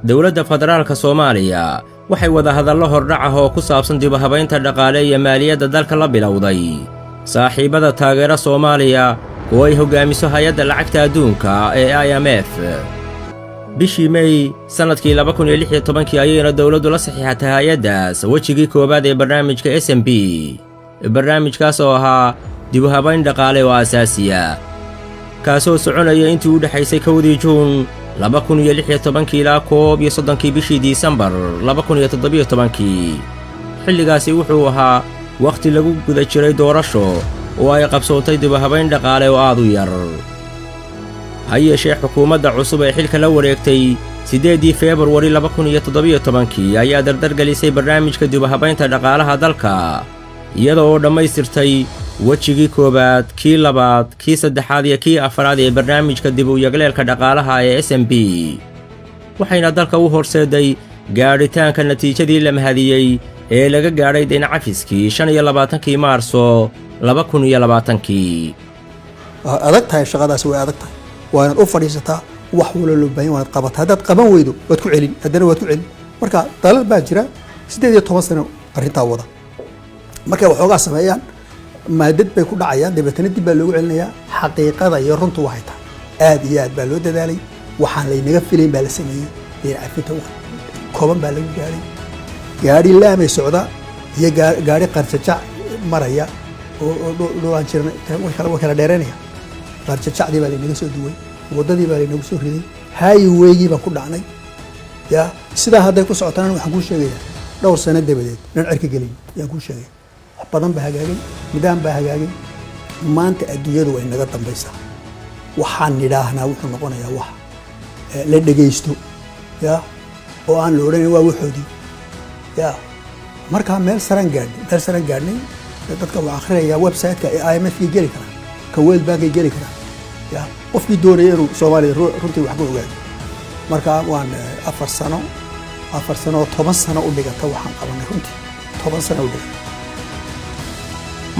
dowladda federaalka Soomaaliya waxay wada hadallo hordhac ah oo ku saabsan dib u habaynta dhaqaale iyo maaliyadda dalka la bilowday saaxiibada taageera Soomaaliya oo ay hogaamiso hay'adda lacagta adduunka ee IMF. bishii May sanadkii 2016 ayayna dowladdu la saxiixatay hay'addaas wejigii koowaad ee barnaamijka SMP. barnaamijkaas oo ahaa dib u habayn dhaqaale oo asaasiya kaasoo soconaya intii u dhaxaysay 1 Juun 2016 ilaa 31 bishii Disembar 2017. xilligaasi wuxuu ahaa waqti lagu guda jiray doorasho oo ay qabsoontay dib u habayn dhaqaale oo aad u yar. ha yeeshee xukuumadda cusub ee xilka la wareegtay 8 February 2017 ayaa dardargelisay barnaamijka dib u habaynta dhaqaalaha dalka iyada oo dhammaystirtay wejigii koowaad, kii labaad, kii saddexaad iyo kii afraad ee barnaamijka dib u yagleelka dhaqaalaha ee SMP. waxayna dalka u horseeday gaadhitaanka natiijadii la mahadiyey ee laga gaadhay deyn cafiskii 25 Maarso 2020. adag tahay shaqadaas way adag tahay waana u fadhiisataa wax wala loo baahan waad qabataa haddaad qaban weydo waad ku celin haddana waad ku celin marka dalal baa jira 18 sano arrintaa wada markay waxoogaa sameeyaan maadad bay ku dhacayaan dabeetana dib baa loogu celinayaa xaqiiqada iyo runtu waxay tahay aad iyo aad baa loo dadaalay waxaan laynaga filayn baa la sameeyey deyn cafinta kooban baa lagu gaadhay gaadhi laamay socda iyo gaadhi qarjajac maraya oo dhowaan jirna way kala dheeranaya qarjajacdii baa laynaga soo duway waddadii baa laynagu soo riday highwaygii baan ku dhacnay ya sidaa hadday ku socotaan waxaan kuu sheegayaa dhowr sano dabadeed inaan cirka gelin ayaan kuu sheegay wax badan baa hagaagay nidaam baa hagaagay maanta adduunyadu way naga dambaysaa waxaan nidhaahnaa wuxuu noqonayaa wax la dhegaysto ya oo aan la odhanayn waa waxoodii ya markaa meel saraan gaadhnay dadka waa akhriyaya website-ka ee IMF-ka geli karaan ka World Bank-ay geli karaan ya qofkii doonaya inuu Soomaaliya runtii wax ka ogaado markaa waan 4 sano 10 sano u dhigata waxaan qabanay runtii 10 sano u dhigata.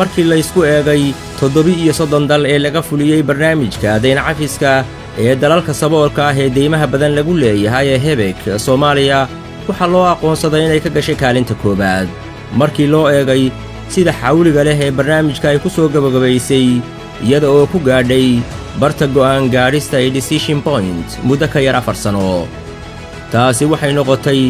markii la isku eegay 37 dal ee laga fuliyey barnaamijka deyn cafiska ee dalalka saboolka ah ee deymaha badan lagu leeyahay ee HEBEC, Soomaaliya waxaa loo aqoonsaday inay ka gashay kaalinta koowaad markii loo eegay sida xawliga leh ee barnaamijka ay ku soo gabagabaysay iyada oo ku gaadhay barta go'aan gaadhista ee decision point muddo ka yar 4 sano. taasi waxay noqotay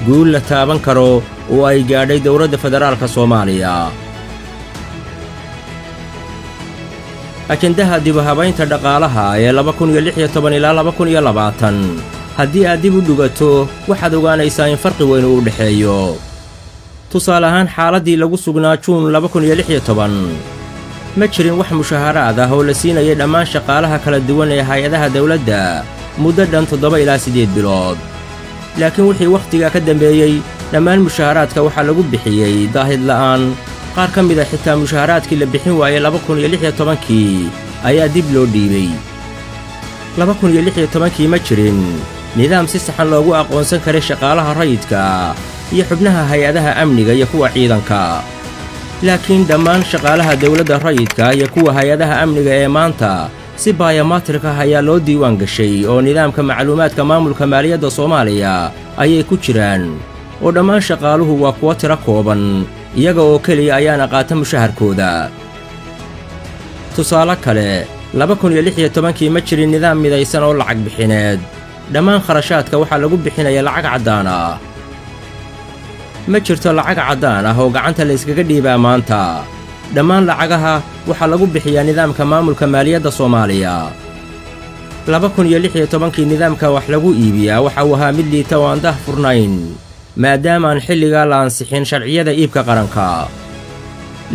guul la taaban karo oo ay gaadhay dowladda federaalka Soomaaliya. ajendaha dib u habaynta dhaqaalaha ee 2016 ilaa 2020 haddii aad dib u dhugato waxaad ogaanaysaa in farqi weyn u dhexeeyo. tusaale ahaan xaaladdii lagu sugnaa Juun 2016 ma jirin wax mushaharaad ah oo la siinayay dhammaan shaqaalaha kala duwan ee hay'adaha dawladda muddo dhan 7 ilaa 8 bilood. laakiin wixii wakhtigaa ka dambeeyey dhammaan mushaharaadka waxaa lagu bixiyey daahid la'aan. qaar ka mid a xitaa mushaharaadkii la bixin waayey 2016 ayaa dib loo dhiibay. 2016 ma jirin nidaam si saxan loogu aqoonsan karay shaqaalaha rayidka iyo xubnaha hay'adaha amniga iyo kuwa ciidanka. laakiin dhammaan shaqaalaha dawladda rayidka iyo kuwa hay'adaha amniga ee maanta si biometric ah ayaa loo diiwaan gashay oo nidaamka macluumaadka maamulka maaliyadda Soomaaliya ayay ku jiraan oo dhammaan shaqaaluhu waa kuwa tiro kooban iyaga oo keliya ayaana qaata mushaharkooda. tusaale kale 2016 ma jirin nidaam midaysan oo lacag bixineed. dhammaan kharashaadka waxaa lagu bixinaya lacag caddaan ah. ma jirto lacag caddaan ah oo gacanta la iskaga dhiibaa maanta. dhammaan lacagaha waxaa lagu bixiyaa nidaamka maamulka maaliyadda Soomaaliya. 2016 nidaamka wax lagu iibiyaa waxa uu ahaa mid liita oo aan daahfurnayn maadaama aan xilligaa la ansixin sharciyada iibka qaranka.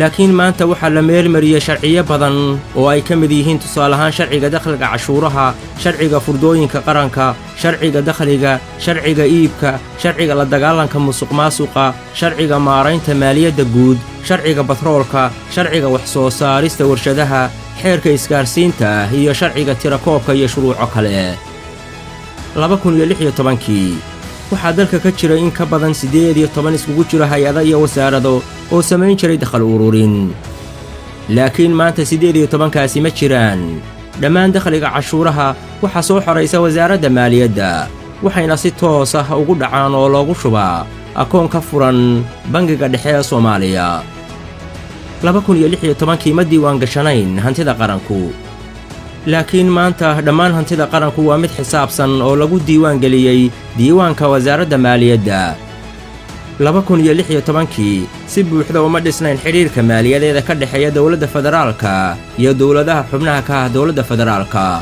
laakiin maanta waxaa la meelmariyey sharciyo badan oo ay ka mid yihiin tusaale ahaan sharciga dakhliga cashuuraha, sharciga furdooyinka qaranka, sharciga dakhliga, sharciga iibka, sharciga la dagaalanka musuqmaasuqa, sharciga maaraynta maaliyadda guud, sharciga batroolka, sharciga wax soo saarista warshadaha, xeerka isgaarsiinta iyo sharciga tirakoobka iyo shuruuco kale. 2016 waxaa dalka ka jiray in ka badan 18 iskugu jira hay'ado iyo wasaarado oo samayn jiray dakhal ururin. laakiin maanta 18kaasi ma jiraan. dhammaan dakhliga cashuuraha waxaa soo xoraysa wasaaradda maaliyadda waxayna si toos ah ugu dhacaan oo loogu shubaa akoon ka furan bangiga dhexe ee Soomaaliya. 2016 ma diiwaan gashanayn hantida qaranku, laakiin maanta dhammaan hantida qaranku waa mid xisaabsan oo lagu diiwaan geliyey diiwaanka wasaaradda maaliyadda. 2016 si buuxda uma dhisnayn xidhiirka maaliyadeeda ka dhexeeya dowladda federaalka iyo dowladaha xubnaha ka ah dowladda federaalka,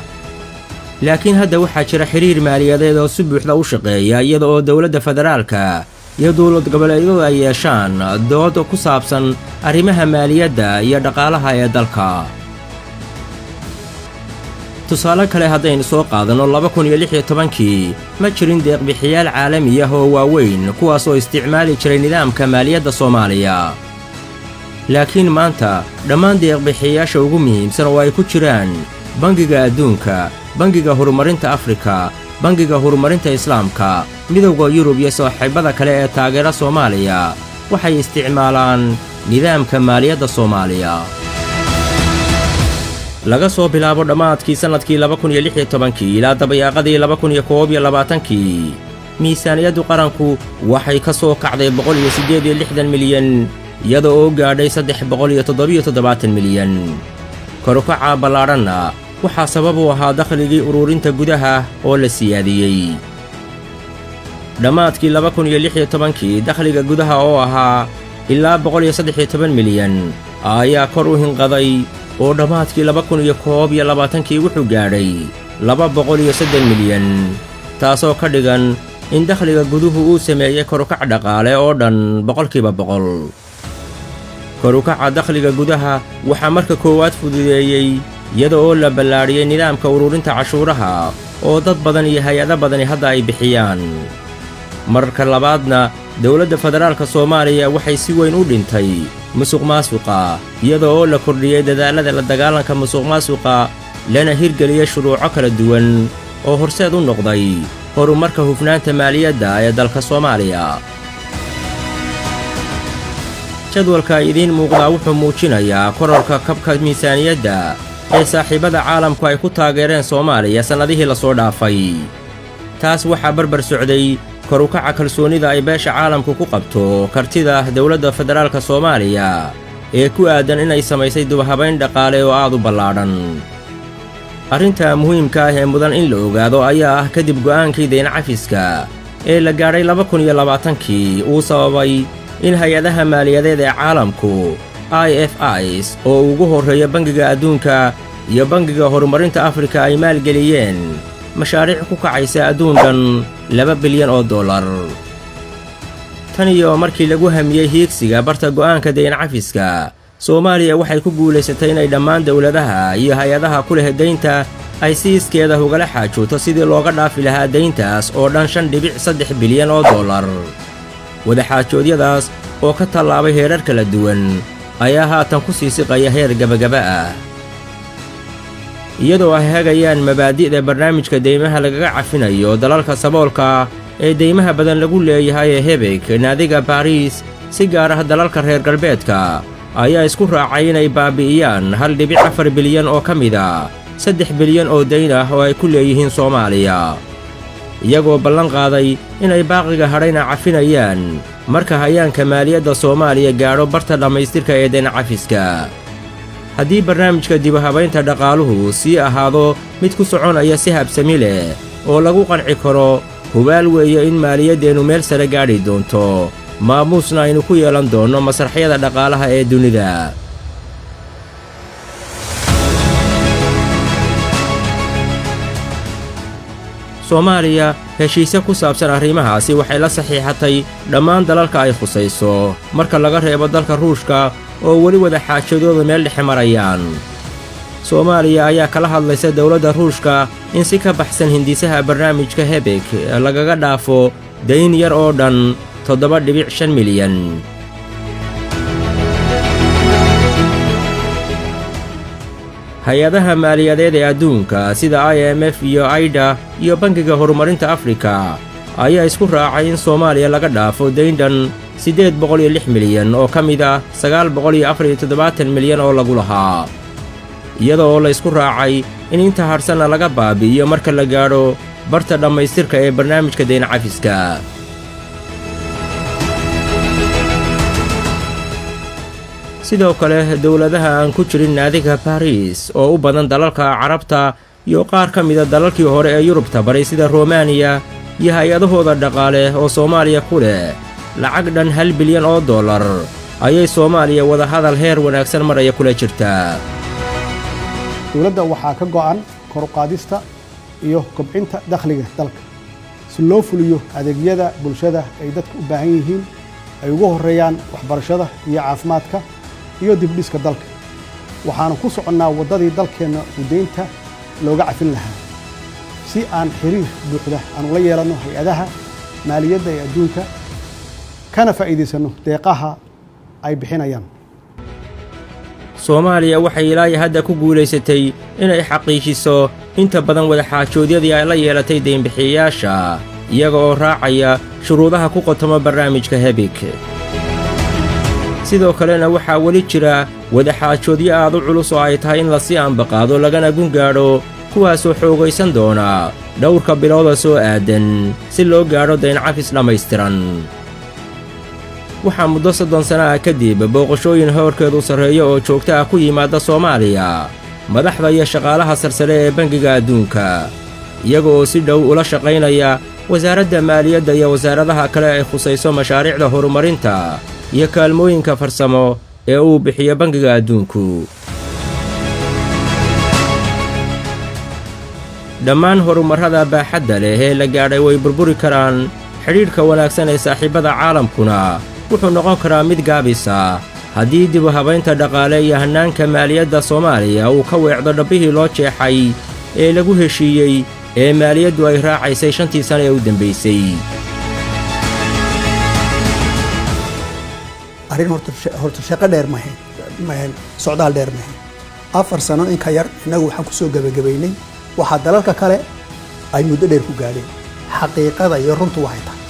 laakiin hadda waxaa jira xidhiir maaliyadeed oo si buuxda u shaqeeya iyada oo dowladda federaalka iyo dowlad goboleedyadu ay yeeshaan dood ku saabsan arrimaha maaliyadda iyo dhaqaalaha ee dalka. tusaale kale haddaynu soo qaadanno 2016 ma jirin deeq-bixiyaal caalami ah oo waaweyn kuwaas oo isticmaali jiray nidaamka maaliyadda Soomaaliya, laakiin maanta dhammaan deeq-bixiyaasha ugu muhiimsan oo ay ku jiraan Bangiga Adduunka, Bangiga Horumarinta Afrika, Bangiga Horumarinta Islaamka, Midowga Yurub iyo saaxiibada kale ee taageera Soomaaliya waxay isticmaalaan nidaamka maaliyadda Soomaaliya. laga soo bilaabo dhammaadkii sannadkii 2016 ilaa dabayaaqadii 2021 miisaaniyaddu qaranku waxay ka soo kacday 168 milyan iyada oo gaadhay 377 milyan. kor u kaca ballaadhanna waxaa sabab u ahaa dakhligii ururinta gudaha oo la siyaadiyey. dhammaadkii 2016 dakhliga gudaha oo ahaa ilaa 113 milyan ayaa kor u hinqaday oo dhammaadkii 2021 wuxuu gaadhay 203 milyan, taasoo ka dhigan in dakhliga guduhu uu sameeyey kor u kac dhaqaale oo dhan 100%. kor u kaca dakhliga gudaha waxaa marka koowaad fududeeyey iyada oo la ballaadhiyey nidaamka ururinta cashuuraha oo dad badan iyo hay-ado badani hadda ay bixiyaan. marka labaadna dowladda federaalka Soomaaliya waxay si weyn u dhintay musuqmaasuqa iyada oo la kordhiyey dadaallada la dagaalanka musuqmaasuqa lana hirgeliyey shuruuco kala duwan oo horseed u noqday horumarka hufnaanta maaliyadda ee dalka Soomaaliya. jadwalka idiin muuqdaa wuxuu muujinayaa kororka kabka miisaaniyadda ee saaxiibada caalamku ay ku taageereen Soomaaliya sannadihii la soo dhaafay. taas waxaa barbar socday kor u kaca kalsoonida ay beesha caalamku ku qabto kartida dowladda federaalka Soomaaliya ee ku aadan inay samaysay dubahabayn dhaqaale oo aad u ballaadhan. arrinta muhiimka ah ee mudan in la ogaado ayaa ah kadib go'aankii deyn cafiska ee la gaadhay 2020 uu sababay in hay-adaha maaliyadeed ee caalamku IFIs oo ugu horreeya Bangiga Adduunka iyo Bangiga Horumarinta Afrika ay maalgeliyeen mashaariic ku kacaysa adduun dhan $2 bilyan. tan iyo markii lagu hamiyey hiigsiga barta go'aanka deyn cafiska, Soomaaliya waxay ku guulaysatay inay dhammaan dowladaha iyo hay-adaha ku leh deynta ay si iskeeda ugala xaajooto sidii looga dhaafi lahaa deyntaas oo dhan $5.3 bilyan. wadaxaajoodyadaas oo ka tallaabay heerar kala duwan ayaa haatan ku sii siqaya heer gabagaba ah, iyadoo ay hagayaan mabaadi'da barnaamijka deymaha lagaga cafinayo dalalka saboolka ee deymaha badan lagu leeyahay ee Hebek. naadiga Bariis si gaar ah dalalka reer galbeedka ayaa isku raacay inay baabi'iyaan $1.4 bilyan oo ka mid ah $3 bilyan oo deyn ah oo ay ku leeyihiin Soomaaliya, iyagoo ballan qaaday inay baaqiga hadhayna cafinayaan marka hayaanka maaliyadda Soomaaliya gaadho barta dhammaystirka ee deyn cafiska. haddii barnaamijka dibahabaynta dhaqaaluhu sii ahaado mid ku soconaya si habsami leh oo lagu qanci karo, hubaal weeye in maaliyaddeennu meel sare gaadhi doonto, maamuusna aynu ku yeelan doonno masraxyada dhaqaalaha ee dunida. Soomaaliya heshiisyo ku saabsan arrimahaasi waxay la saxiixatay dhammaan dalalka ay khusayso marka laga reebo dalka Ruushka oo weli wadaxaajadooda meel dhexe marayaan. Soomaaliya ayaa kala hadlaysa dowladda Ruushka in si ka baxsan hindisaha barnaamijka Hebek lagaga dhaafo dayn yar oo dhan $7.5 milyan. hay-adaha maaliyadeed ee adduunka sida IMF iyo AIDA iyo Bangiga Horumarinta Afrika ayaa isku raacay in Soomaaliya laga dhaafo dayn dhan $806 milyan oo ka mid ah $947 milyan oo lagu lahaa, iyada oo la isku raacay in inta harsanna laga baabi'iyo marka la gaadho barta dhammaystirka ee barnaamijka dayn cafiska. sidoo kale dowladaha aan ku jirin naadiga Paris oo u badan dalalka Carabta iyo qaar ka mida dalalkii hore ee Yurubta baray sida Romania iyo hay-adahooda dhaqaale oo Soomaaliya ku leh lacag dhan $1 bilyan ayay Soomaaliya wada hadal heer wanaagsan maraya kula jirtaa. dowladda waxaa ka go'an kor u qaadista iyo kobcinta dakhliga dalka si loo fuliyo adeegyada bulshada ay dadku u baahan yihiin ay ugu horeeyaan waxbarashada iyo caafimaadka iyo dibdhiska dalka. waxaanu ku soconnaa waddadii dalkeenna udeynta looga cafin lahaa si aan xiriir buuxda aan ula yeelanno hay-adaha maaliyadda ee adduunka kana faa'iidaysanno deeqaha ay bixinayaan. Soomaaliya waxay ilaa hadda ku guulaysatay inay xaqiijiso inta badan wadaxaajoodyadii ay la yeelatay deynbixiyayaasha iyaga oo raacaya shuruudaha ku qotoma barnaamijka HEBIC. sidoo kalena waxaa weli jira wadaxaajoodyo aad u culus oo ay tahay in la sii ambaqaado lagana gungaadho kuwaasoo xoogaysan doona dhowrka bilooda soo aadan si loo gaadho dayn cafis dhammaystiran. waxaa muddo 30 sano ah kadib booqashooyin hoorkeedu sarreeyo oo joogto ah ku yimaada Soomaaliya madaxda iyo shaqaalaha sarsare ee Bangiga Adduunka iyaga oo si dhow ula shaqaynaya wasaaradda maaliyadda iyo wasaaradaha kale ay khusayso mashaariicda horumarinta iyo kaalmooyinka farsamo ee uu bixiyo Bangiga Adduunku. dhammaan horumarrada baaxadda leh ee la gaadhay way burburi karaan xidhiidhka wanaagsan ee saaxiibada caalamkuna wuxuu noqon karaa mid gaabisa haddii dib u habaynta dhaqaale iyo hannaanka maaliyadda Soomaaliya uu ka weecdo dhabbihii loo jeexay ee lagu heshiiyey ee maaliyaddu ay raacaysay 5 sano ee u dambaysay. arrin horta shaqo dheer ma ahayn socdaal dheer ma ahayn 4 sano in ka yar inagu waxaan ku soo gabagabaynay waxa dalalka kale ay muddo dheer ku gaadheen xaqiiqada iyo runtu waxay tahay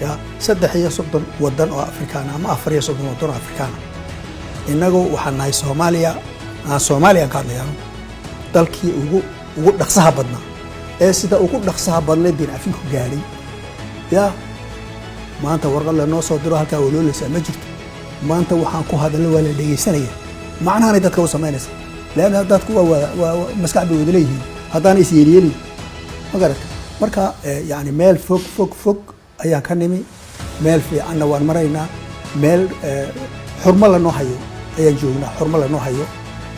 ya 33 wadan oo Afrikaan ama 34 wadan oo Afrikaan inagu waxaan nahay Soomaaliya ka hadlayaan dalkii ugu dhaqsaha badnaa ee sida ugu dhaqsaha badnaa diin Afrika ku gaadhay ya maanta warqad la noo soo diro halka walooleysa ma jirto maanta waxaan ku hadalno waa la dhageysanaya macnaha dadka u sameynaysa leena dadku waa maskax bay wada leeyihiin haddana is yeeliyeen magarata marka yani meel fog ayaan ka nimi meel fiicanna waan maraynaa meel xurmo la noo hayo ayaan joognaa xurmo la noo hayo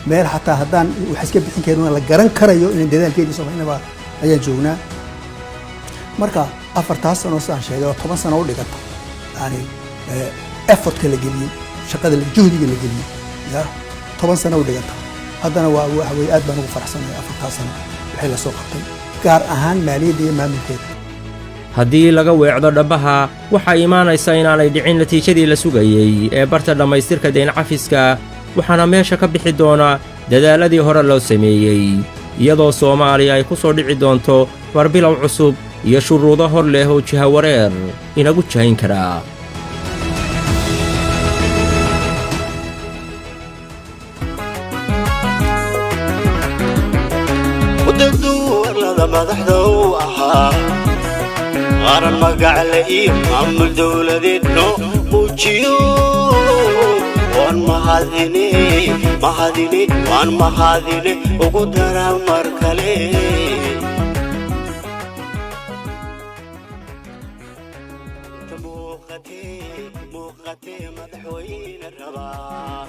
meel xataa haddaan wax iska bixin karin la garan karayo in dadaalkeedii sameynaba ayaan joognaa marka 4 sano saan sheegay 10 sano u dhigata yani effort la geliyay shaqada la juhdiga la geliyay ya 10 sano u dhigata haddana waa way aad baan ugu faraxsanahay 4 sano wixii la soo qabtay gaar ahaan maaliyadda iyo maamulkeeda. haddii laga weecdo dhabaha waxaa imaanaysa inaanay dhicin natiijadii la sugayey ee barta dhammaystirka dayn cafiska waxaana meesha ka bixi doona dadaaladii hore loo sameeyey iyadoo Soomaaliya ay ku soo dhici doonto warbilow cusub iyo shuruudo hor leh oo jihawareer inagu jahayn karaa. madaxda uu ahaa qaran magac la iyo maamul dowladeedno muujiyo waan mahadine ugu dara mar kale muuqatee madaxweyne rabaa